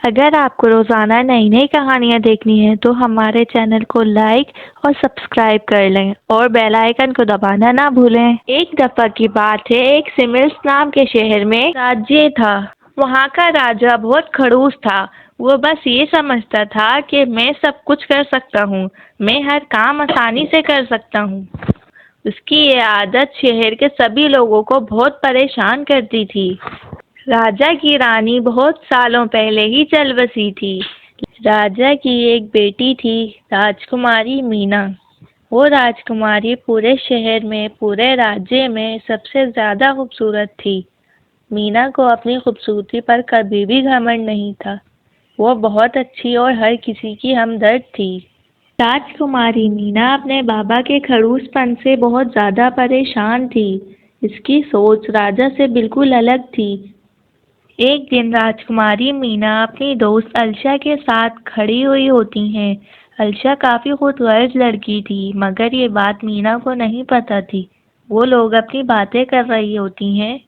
अगर आपको रोज़ाना नई नई कहानियाँ देखनी है तो हमारे चैनल को लाइक और सब्सक्राइब कर लें और बेल आइकन को दबाना ना भूलें। एक दफ़ा की बात है, एक सिमिल्स नाम के शहर में राज्य था। वहाँ का राजा बहुत खड़ूस था। वो बस ये समझता था कि मैं सब कुछ कर सकता हूँ, मैं हर काम आसानी से कर सकता हूँ। उसकी ये आदत शहर के सभी लोगों को बहुत परेशान करती थी। राजा की रानी बहुत सालों पहले ही चल बसी थी। राजा की एक बेटी थी, राजकुमारी मीना। वो राजकुमारी पूरे शहर में, पूरे राज्य में सबसे ज़्यादा खूबसूरत थी। मीना को अपनी खूबसूरती पर कभी भी घमंड नहीं था। वो बहुत अच्छी और हर किसी की हमदर्द थी। राजकुमारी मीना अपने बाबा के खड़ूसपन से बहुत ज़्यादा परेशान थी। इसकी सोच राजा से बिल्कुल अलग थी। एक दिन राजकुमारी मीना अपनी दोस्त अलशा के साथ खड़ी हुई होती हैं। अलशा काफ़ी खूबसूरत लड़की थी, मगर ये बात मीना को नहीं पता थी। वो लोग अपनी बातें कर रही होती हैं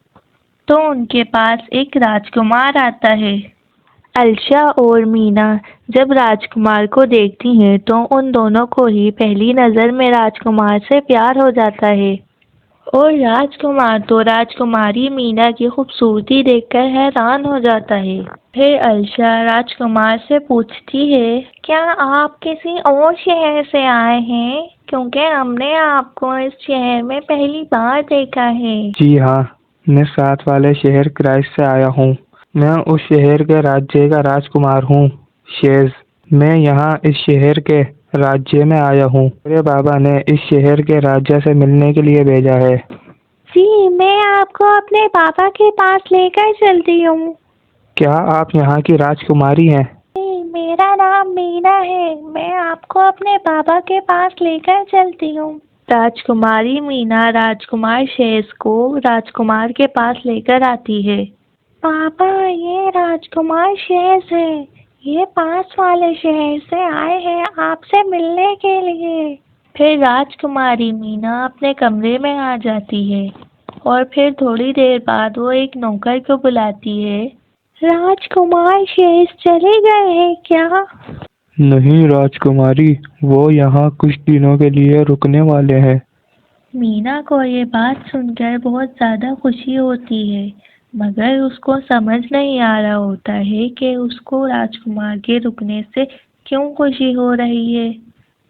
तो उनके पास एक राजकुमार आता है। अलशा और मीना जब राजकुमार को देखती हैं तो उन दोनों को ही पहली नज़र में राजकुमार से प्यार हो जाता है। और राजकुमार तो राजकुमारी मीना की खूबसूरती देखकर हैरान हो जाता है। फिर अलशा राजकुमार से पूछती है, क्या आप किसी और शहर से आए हैं? क्योंकि हमने आपको इस शहर में पहली बार देखा है। जी हाँ, मैं साथ वाले शहर क्राइस्ट से आया हूँ। मैं उस शहर के राज्य का राजकुमार हूँ। शेज, मैं यहाँ इस शहर के राज्य में आया हूँ। मेरे बाबा ने इस शहर के राजा से मिलने के लिए भेजा है। जी, मैं आपको अपने पापा के पास लेकर चलती हूँ। क्या आप यहाँ की राजकुमारी हैं? मेरा नाम मीना है। मैं आपको अपने पापा के पास लेकर चलती हूँ। राजकुमारी मीना राजकुमार शेष को राजकुमार के पास लेकर आती है। पापा, ये राजकुमार शेष है। ये पास वाले शहर से आए हैं आपसे मिलने के लिए। फिर राजकुमारी मीना अपने कमरे में आ जाती है और फिर थोड़ी देर बाद वो एक नौकर को बुलाती है। राजकुमार शेष चले गए हैं क्या? नहीं राजकुमारी, वो यहाँ कुछ दिनों के लिए रुकने वाले हैं। मीना को ये बात सुनकर बहुत ज़्यादा खुशी होती है, मगर उसको समझ नहीं आ रहा होता है कि उसको राजकुमार के रुकने से क्यों खुशी हो रही है।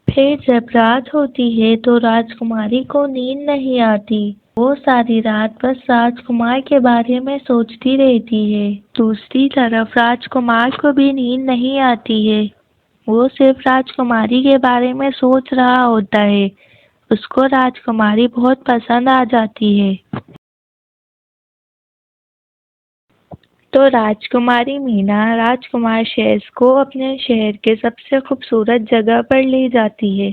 फिर जब रात होती है तो राजकुमारी को नींद नहीं आती। वो सारी रात बस राजकुमार के बारे में सोचती रहती है। दूसरी तरफ राजकुमार को भी नींद नहीं आती है। वो सिर्फ राजकुमारी के बारे में सोच रहा होता है। उसको राजकुमारी बहुत पसंद आ जाती है। तो राजकुमारी मीना राजकुमार शेष को अपने शहर के सबसे खूबसूरत जगह पर ले जाती है।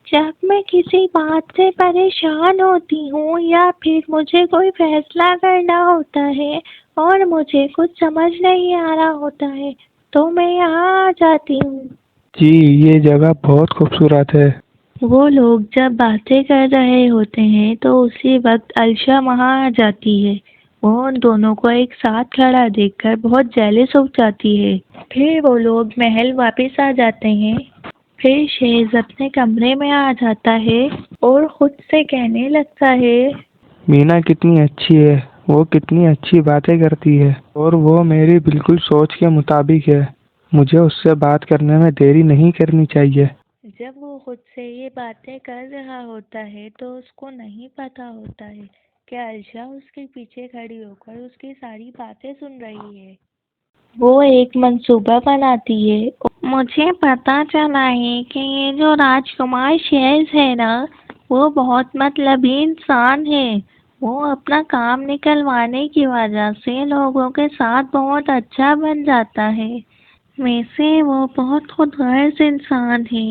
जब मैं किसी बात से परेशान होती हूँ या फिर मुझे कोई फैसला करना होता है और मुझे कुछ समझ नहीं आ रहा होता है तो मैं यहाँ आ जाती हूँ। जी, ये जगह बहुत खूबसूरत है। वो लोग जब बातें कर रहे होते हैं तो उसी वक्त अलशा वहाँ आ जाती है। वो उन दोनों को एक साथ खड़ा देखकर बहुत जेलस हो जाती है। फिर वो लोग महल वापस आ जाते हैं। फिर शेज अपने कमरे में आ जाता है और खुद से कहने लगता है, मीना कितनी अच्छी है, वो कितनी अच्छी बातें करती है और वो मेरी बिल्कुल सोच के मुताबिक है। मुझे उससे बात करने में देरी नहीं करनी चाहिए। जब वो खुद से ये बातें कर रहा होता है तो उसको नहीं पता होता है कि अलशा उसके पीछे खड़ी होकर उसकी सारी बातें सुन रही है। वो एक मंसूबा बनाती है। मुझे पता चला है कि ये जो राजकुमार शेष है ना, वो बहुत मतलबी इंसान है। वो अपना काम निकलवाने की वजह से लोगों के साथ बहुत अच्छा बन जाता है। वैसे वो बहुत खुदगर्ज इंसान है।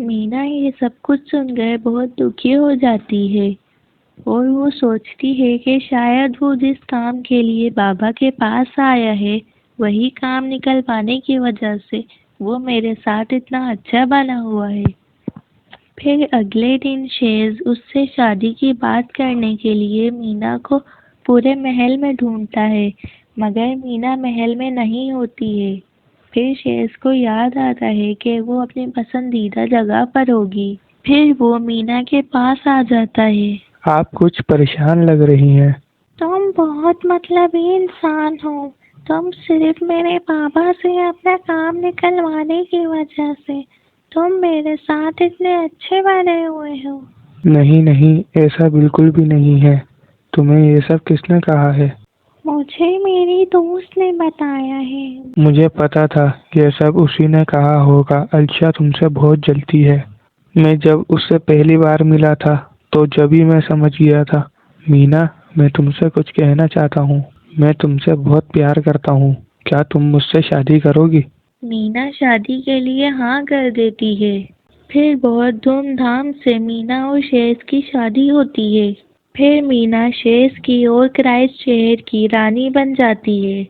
मीना ये सब कुछ सुनकर बहुत दुखी हो जाती है और वो सोचती है कि शायद वो जिस काम के लिए बाबा के पास आया है वही काम निकलवाने की वजह से वो मेरे साथ इतना अच्छा बना हुआ है। फिर अगले दिन शेज उससे शादी की बात करने के लिए मीना को पूरे महल में ढूंढता है, मगर मीना महल में नहीं होती है। फिर शेष को याद आता है कि वो अपनी पसंदीदा जगह पर होगी। फिर वो मीना के पास आ जाता है। आप कुछ परेशान लग रही हैं। तुम बहुत मतलबी इंसान हो। तुम सिर्फ मेरे पापा से अपना काम निकलवाने की वजह से तुम मेरे साथ इतने अच्छे बने हुए हो। नहीं नहीं, ऐसा बिल्कुल भी नहीं है। तुम्हें ये सब किसने कहा है? मुझे मेरी दोस्त ने बताया है। मुझे पता था ये सब उसी ने कहा होगा। अलशा तुमसे बहुत जलती है। मैं जब उससे पहली बार मिला था तो जब ही मैं समझ गया था। मीना, मैं तुमसे कुछ कहना चाहता हूँ। मैं तुमसे बहुत प्यार करता हूँ। क्या तुम मुझसे शादी करोगी? मीना शादी के लिए हाँ कर देती है। फिर बहुत धूमधाम से मीना और शेष की शादी होती है। फिर मीना शेष की और क्राइस्ट शहर की रानी बन जाती है।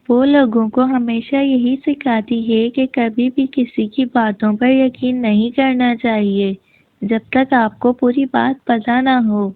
वो लोगों को हमेशा यही सिखाती है कि कभी भी किसी की बातों पर यकीन नहीं करना चाहिए जब तक आपको पूरी बात पता ना हो।